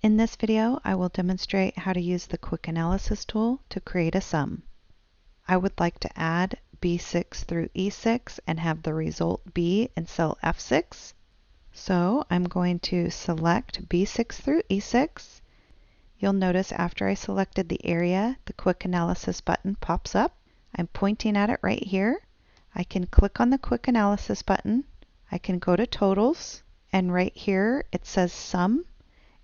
In this video, I will demonstrate how to use the Quick Analysis tool to create a sum. I would like to add B6 through E6 and have the result be in cell F6. So I'm going to select B6 through E6. You'll notice after I selected the area, the Quick Analysis button pops up. I'm pointing at it right here. I can click on the Quick Analysis button. I can go to Totals, and right here it says Sum,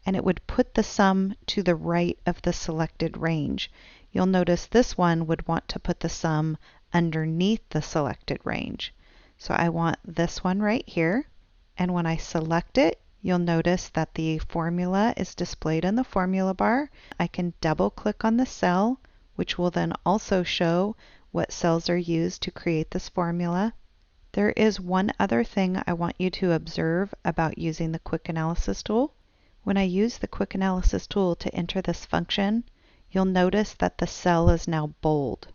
and it would put the sum to the right of the selected range. You'll notice this one would want to put the sum underneath the selected range. So I want this one right here, and when I select it, you'll notice that the formula is displayed in the formula bar. I can double click on the cell, which will then also show what cells are used to create this formula. There is one other thing I want you to observe about using the Quick Analysis tool. When I use the Quick Analysis tool to enter this function, you'll notice that the cell is now bold.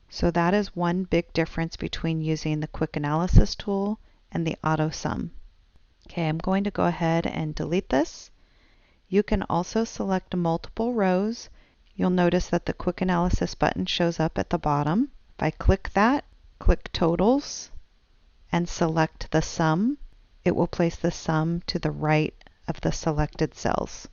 So that is one big difference between using the Quick Analysis tool and the AutoSum. Okay, I'm going to go ahead and delete this. You can also select multiple rows. You'll notice that the Quick Analysis button shows up at the bottom. If I click that, click Totals, and select the sum, it will place the sum to the right of the selected cells.